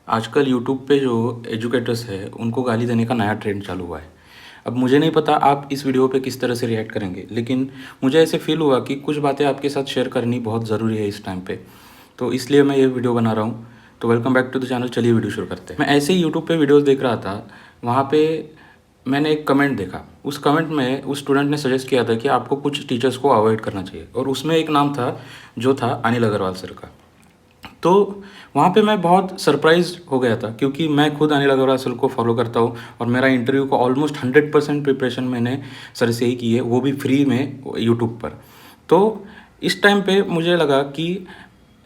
आजकल यूट्यूब पे जो एजुकेटर्स हैं, उनको गाली देने का नया ट्रेंड चालू हुआ है। अब मुझे नहीं पता आप इस वीडियो पे किस तरह से रिएक्ट करेंगे, लेकिन मुझे ऐसे फ़ील हुआ कि कुछ बातें आपके साथ शेयर करनी बहुत ज़रूरी है इस टाइम पे। तो इसलिए मैं ये वीडियो बना रहा हूँ। तो welcome back to the channel. चलिए वीडियो शुरू करते हैं। मैं ऐसे ही यूट्यूब पे वीडियोज़ देख रहा था, वहाँ पे मैंने एक कमेंट देखा। उस कमेंट में उस स्टूडेंट ने सजेस्ट किया था कि आपको कुछ टीचर्स को अवॉइड करना चाहिए, और उसमें एक नाम था जो था अनिल अग्रवाल सर का। तो वहाँ पे मैं बहुत सरप्राइज़ हो गया था, क्योंकि मैं खुद अनिल अग्रवाल सर को फॉलो करता हूँ और मेरा इंटरव्यू को ऑलमोस्ट 100% प्रिपरेशन मैंने सर से ही की है, वो भी फ्री में यूट्यूब पर। तो इस टाइम पे मुझे लगा कि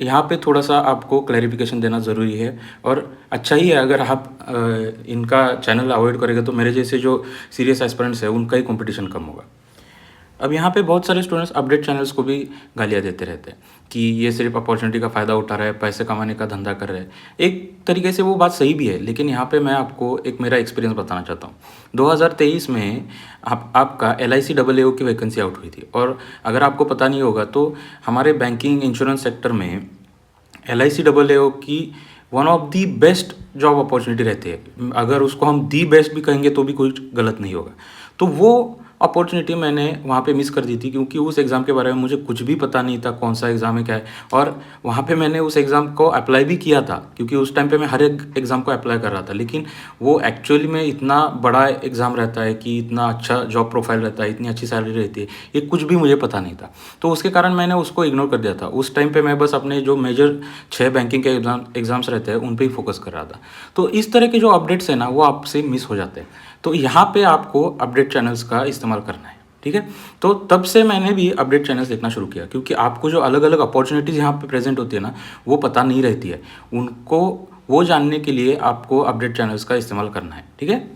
यहाँ पे थोड़ा-सा आपको क्लैरिफ़िकेशन देना ज़रूरी है, और अच्छा ही है अगर आप इनका चैनल अवॉइड करेंगे, तो मेरे जैसे जो सीरियस एस्पिरेंट्स हैं उनका ही कॉम्पिटिशन कम होगा। अब यहाँ पे बहुत सारे स्टूडेंट्स अपडेट चैनल्स को भी गालियाँ देते रहते हैं कि ये सिर्फ अपॉर्चुनिटी का फ़ायदा उठा रहा है, पैसे कमाने का धंधा कर रहा है। एक तरीके से वो बात सही भी है, लेकिन यहाँ पे मैं आपको एक मेरा एक्सपीरियंस बताना चाहता हूँ। 2023 में आपका LIC AAO की वैकेंसी आउट हुई थी, और अगर आपको पता नहीं होगा तो हमारे बैंकिंग इंश्योरेंस सेक्टर में LIC AAO की one of the best job opportunity रहती है। अगर उसको हम दी बेस्ट भी कहेंगे तो भी कुछ गलत नहीं होगा। तो वो अपॉर्चुनिटी मैंने वहाँ पे मिस कर दी थी, क्योंकि उस एग्ज़ाम के बारे में मुझे कुछ भी पता नहीं था, कौन सा एग्ज़ाम है क्या है। और वहाँ पे मैंने उस एग्ज़ाम को अप्लाई भी किया था, क्योंकि उस टाइम पे मैं हर एक एग्ज़ाम को अप्लाई कर रहा था। लेकिन वो एक्चुअली में इतना बड़ा एग्ज़ाम रहता है कि इतना अच्छा जॉब प्रोफाइल रहता है, इतनी अच्छी सैलरी रहती है, ये कुछ भी मुझे पता नहीं था। तो उसके कारण मैंने उसको इग्नोर कर दिया था। उस टाइम पे मैं बस अपने जो मेजर 6 बैंकिंग के एग्ज़ाम्स रहते हैं उन पे ही फोकस कर रहा था। तो इस तरह के जो अपडेट्स हैं ना, वो आपसे मिस हो जाते हैं। तो यहाँ पे आपको अपडेट चैनल्स का इस्तेमाल करना है, ठीक है। तो तब से मैंने भी अपडेट चैनल्स देखना शुरू किया, क्योंकि आपको जो अलग अलग अपॉर्चुनिटीज़ यहाँ पे प्रेजेंट होती है ना, वो पता नहीं रहती है। उनको वो जानने के लिए आपको अपडेट चैनल्स का इस्तेमाल करना है, ठीक है।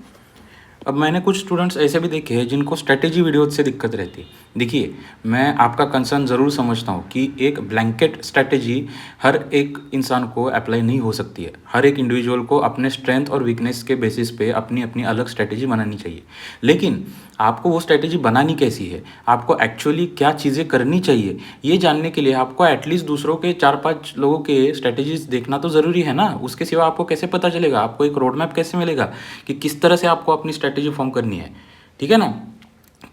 अब मैंने कुछ स्टूडेंट्स ऐसे भी देखे हैं जिनको स्ट्रैटेजी वीडियोज़ से दिक्कत रहती है। देखिए, मैं आपका कंसर्न ज़रूर समझता हूँ कि एक ब्लैंकेट स्ट्रैटेजी हर एक इंसान को अप्लाई नहीं हो सकती है। हर एक इंडिविजुअल को अपने स्ट्रेंथ और वीकनेस के बेसिस पे अपनी अपनी अलग स्ट्रैटेजी बनानी चाहिए। लेकिन आपको वो स्ट्रैटेजी बनानी कैसी है, आपको एक्चुअली क्या चीज़ें करनी चाहिए, ये जानने के लिए आपको एटलीस्ट दूसरों के 4-5 लोगों के स्ट्रैटेजीज़ देखना तो ज़रूरी है ना। उसके सिवा आपको कैसे पता चलेगा, आपको एक रोड मैप कैसे मिलेगा कि किस तरह से आपको अपनी स्ट्रैटेजी फॉर्म करनी है, ठीक है ना।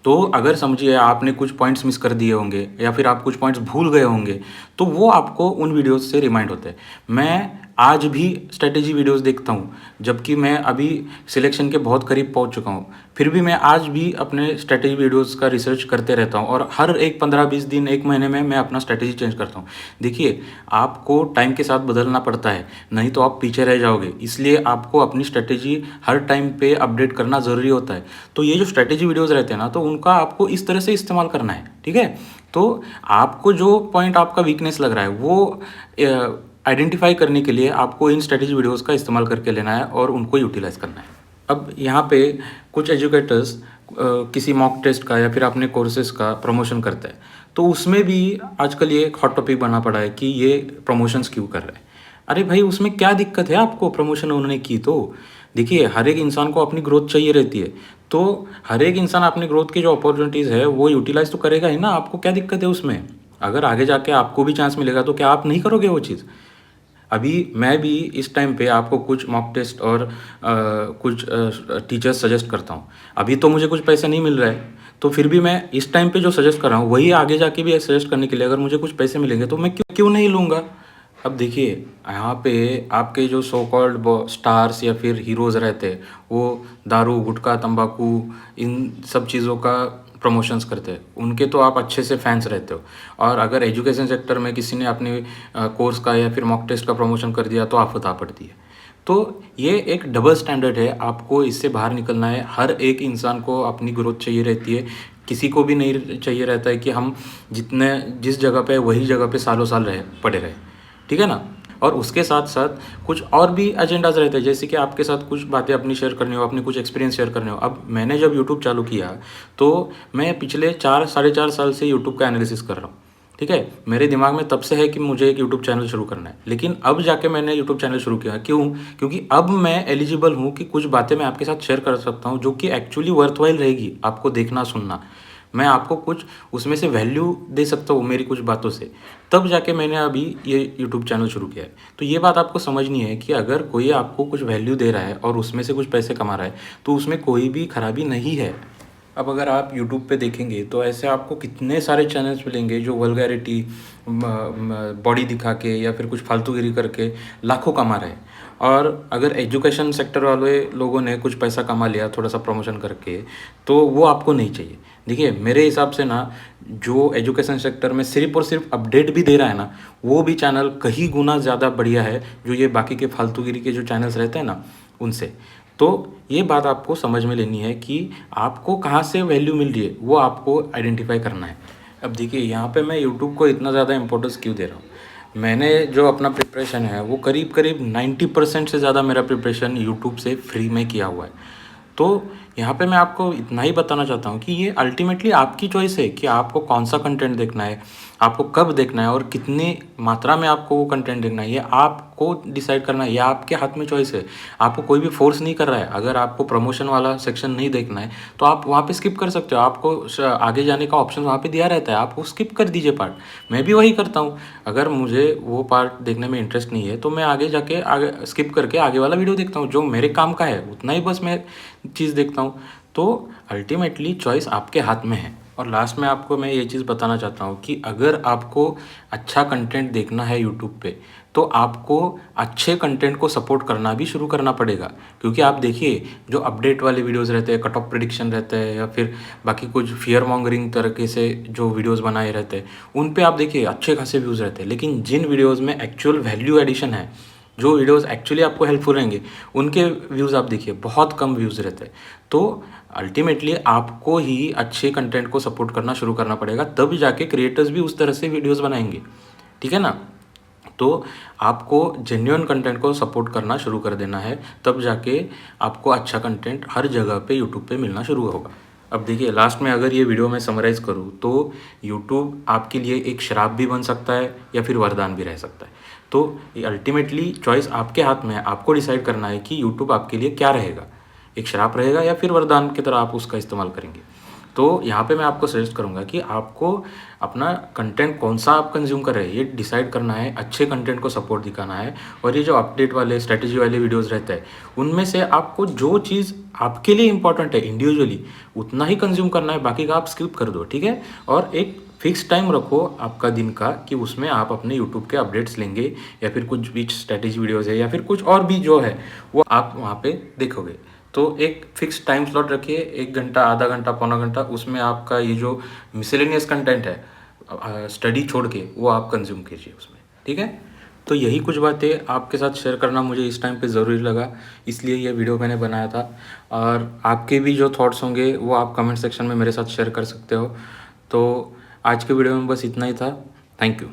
तो अगर समझिए आपने कुछ पॉइंट्स मिस कर दिए होंगे, या फिर आप कुछ पॉइंट्स भूल गए होंगे, तो वो आपको उन वीडियोज़ से रिमाइंड होते हैं। मैं आज भी स्ट्रैटेजी वीडियोज़ देखता हूँ, जबकि मैं अभी सिलेक्शन के बहुत करीब पहुँच चुका हूँ। फिर भी मैं आज भी अपने स्ट्रैटेजी वीडियोज़ का रिसर्च करते रहता हूँ, और हर एक 15-20 दिन, 1 महीने में मैं अपना स्ट्रैटेजी चेंज करता हूँ। देखिए, आपको टाइम के साथ बदलना पड़ता है, नहीं तो आप पीछे रह जाओगे। इसलिए आपको अपनी स्ट्रैटेजी हर टाइम पे अपडेट करना ज़रूरी होता है। तो ये जो स्ट्रैटेजी वीडियोज़ रहते हैं ना, तो उनका आपको इस तरह से इस्तेमाल करना है, ठीक है। तो आपको जो पॉइंट आपका वीकनेस लग रहा है, वो आइडेंटिफाई करने के लिए आपको इन स्ट्रैटेजी वीडियोज़ का इस्तेमाल करके लेना है और उनको यूटिलाइज़ करना है। अब यहाँ पे कुछ एजुकेटर्स किसी मॉक टेस्ट का या फिर अपने कोर्सेज़ का प्रमोशन करते हैं, तो उसमें भी आजकल ये एक हॉट टॉपिक बना पड़ा है कि ये प्रमोशंस क्यों कर रहे हैं। अरे भाई, उसमें क्या दिक्कत है आपको प्रमोशन उन्होंने की तो? देखिए, हर एक इंसान को अपनी ग्रोथ चाहिए रहती है, तो हर एक इंसान अपनी ग्रोथ की जो अपॉर्चुनिटीज़ है वो यूटिलाइज़ तो करेगा ही ना। आपको क्या दिक्कत है उसमें? अगर आगे जाके आपको भी चांस मिलेगा तो क्या आप नहीं करोगे वो चीज़? अभी मैं भी इस टाइम पे आपको कुछ मॉक टेस्ट और कुछ टीचर्स सजेस्ट करता हूँ। अभी तो मुझे कुछ पैसे नहीं मिल रहा है, तो फिर भी मैं इस टाइम पे जो सजेस्ट कर रहा हूँ, वही आगे जाके भी सजेस्ट करने के लिए अगर मुझे कुछ पैसे मिलेंगे तो मैं क्यों क्यों नहीं लूँगा। अब देखिए, यहाँ पे आपके जो सो कॉल्ड स्टार्स या फिर हीरोज़ रहते हैं, वो दारू, गुटखा, तंबाकू, इन सब चीज़ों का प्रमोशंस करते हैं। उनके तो आप अच्छे से फैंस रहते हो, और अगर एजुकेशन सेक्टर में किसी ने अपने कोर्स का या फिर मॉक टेस्ट का प्रमोशन कर दिया तो आफत आ पड़ती है। तो ये एक डबल स्टैंडर्ड है, आपको इससे बाहर निकलना है। हर एक इंसान को अपनी ग्रोथ चाहिए रहती है। किसी को भी नहीं चाहिए रहता है कि हम जिस जगह पे वही जगह पे सालों साल पड़े रहे, ठीक है ना। और उसके साथ साथ कुछ और भी एजेंडाज रहते हैं, जैसे कि आपके साथ कुछ बातें अपनी शेयर करनी हो, अपने कुछ एक्सपीरियंस शेयर करने हो। अब मैंने जब यूट्यूब चालू किया, तो मैं पिछले 4 साढ़े 4 साल से यूट्यूब का एनालिसिस कर रहा हूँ, ठीक है। मेरे दिमाग में तब से है कि मुझे एक यूट्यूब चैनल शुरू करना है, लेकिन अब जाके मैंने यूट्यूब चैनल शुरू किया। क्यों? क्योंकि अब मैं एलिजिबल हूँ कि कुछ बातें मैं आपके साथ शेयर कर सकता हूँ जो कि एक्चुअली वर्थवाइल रहेगी आपको देखना सुनना। मैं आपको कुछ उसमें से वैल्यू दे सकता हूँ मेरी कुछ बातों से, तब जाके मैंने अभी ये यूट्यूब चैनल शुरू किया है। तो ये बात आपको समझनी है कि अगर कोई आपको कुछ वैल्यू दे रहा है और उसमें से कुछ पैसे कमा रहा है, तो उसमें कोई भी खराबी नहीं है। अब अगर आप यूट्यूब पे देखेंगे तो ऐसे आपको कितने सारे चैनल्स मिलेंगे जो वल्गैरिटी, बॉडी दिखा के या फिर कुछ फालतूगिरी करके लाखों कमा रहे हैं। और अगर एजुकेशन सेक्टर वाले लोगों ने कुछ पैसा कमा लिया थोड़ा सा प्रमोशन करके, तो वो आपको नहीं चाहिए। देखिए मेरे हिसाब से ना, जो एजुकेशन सेक्टर में सिर्फ और सिर्फ अपडेट भी दे रहा है ना, वो भी चैनल कहीं गुना ज़्यादा बढ़िया है जो ये बाकी के फालतूगिरी के जो चैनल्स रहते हैं ना, उनसे। तो ये बात आपको समझ में लेनी है कि आपको कहाँ से वैल्यू मिल रही है, वो आपको आइडेंटिफाई करना है। अब देखिए यहाँ पे मैं यूट्यूब को इतना ज़्यादा इम्पोर्टेंस क्यों दे रहा हूँ। मैंने जो अपना प्रिपरेशन है वो करीब करीब 90% से ज़्यादा मेरा प्रिपरेशन यूट्यूब से फ्री में किया हुआ है। तो यहाँ पे मैं आपको इतना ही बताना चाहता हूँ कि ये अल्टीमेटली आपकी चॉइस है कि आपको कौन सा कंटेंट देखना है, आपको कब देखना है और कितनी मात्रा में आपको वो कंटेंट देखना है, ये आपको डिसाइड करना है। ये आपके हाथ में चॉइस है, आपको कोई भी फोर्स नहीं कर रहा है। अगर आपको प्रमोशन वाला सेक्शन नहीं देखना है तो आप वहाँ पे स्किप कर सकते हो, आपको आगे जाने का ऑप्शन वहाँ पे दिया रहता है, आप वो स्किप कर दीजिए पार्ट। मैं भी वही करता हूँ। अगर मुझे वो पार्ट देखने में इंटरेस्ट नहीं है तो मैं आगे जाके आगे स्किप करके आगे वाला वीडियो देखता हूँ, जो मेरे काम का है उतना ही बस मैं चीज़ देखता हूँ। तो अल्टीमेटली चॉइस आपके हाथ में है। और लास्ट में आपको मैं ये चीज़ बताना चाहता हूँ कि अगर आपको अच्छा कंटेंट देखना है यूट्यूब पे, तो आपको अच्छे कंटेंट को सपोर्ट करना भी शुरू करना पड़ेगा। क्योंकि आप देखिए जो अपडेट वाले वीडियोज़ रहते हैं, कट ऑफ प्रिडिक्शन रहते हैं या फिर बाकी कुछ फियर मॉन्गरिंग तरीके से जो वीडियोज़ बनाए रहते हैं, उन पे आप देखिए अच्छे खासे व्यूज़ रहते हैं। लेकिन जिन वीडियोज़ में एक्चुअल वैल्यू एडिशन है, जो वीडियोज़ एक्चुअली आपको हेल्पफुल रहेंगे, उनके व्यूज़ आप देखिए बहुत कम व्यूज़ रहते हैं। तो अल्टीमेटली आपको ही अच्छे कंटेंट को सपोर्ट करना शुरू करना पड़ेगा, तब जाके क्रिएटर्स भी उस तरह से वीडियोज़ बनाएंगे। ठीक है ना? तो आपको जेन्युइन कंटेंट को सपोर्ट करना शुरू कर देना है, तब जाके आपको अच्छा कंटेंट हर जगह पे यूट्यूब पे मिलना शुरू होगा। अब देखिए लास्ट में अगर ये वीडियो मैं समराइज़ करूँ तो यूट्यूब आपके लिए एक श्राप भी बन सकता है या फिर वरदान भी रह सकता है। तो ये अल्टीमेटली चॉइस आपके हाथ में है, आपको डिसाइड करना है कि यूट्यूब आपके लिए क्या रहेगा, एक श्राप रहेगा या फिर वरदान की तरह आप उसका इस्तेमाल करेंगे। तो यहाँ पे मैं आपको सजेस्ट करूँगा कि आपको अपना कंटेंट कौन सा आप कंज्यूम कर रहे हैं ये डिसाइड करना है, अच्छे कंटेंट को सपोर्ट दिखाना है। और ये जो अपडेट वाले स्ट्रैटेजी वाले वीडियोस रहते हैं, उनमें से आपको जो चीज़ आपके लिए इंपॉर्टेंट है इंडिविजुअली उतना ही कंज्यूम करना है, बाकी का आप स्किप कर दो। ठीक है? और एक फिक्स टाइम रखो आपका दिन का कि उसमें आप अपने यूट्यूब के अपडेट्स लेंगे या फिर कुछ भी स्ट्रैटेजी वीडियोज़ है या फिर कुछ और भी जो है वो आप वहाँ पे देखोगे। तो एक फिक्स टाइम स्लॉट रखिए, 1 घंटा, आधा घंटा, पौना घंटा, उसमें आपका ये जो मिसलेनियस कंटेंट है स्टडी छोड़ के वो आप कंज्यूम कीजिए उसमें। ठीक है? तो यही कुछ बातें आपके साथ शेयर करना मुझे इस टाइम पे ज़रूरी लगा, इसलिए ये वीडियो मैंने बनाया था। और आपके भी जो थॉट्स होंगे वो आप कमेंट सेक्शन में मेरे साथ शेयर कर सकते हो। तो आज के वीडियो में बस इतना ही था। Thank you.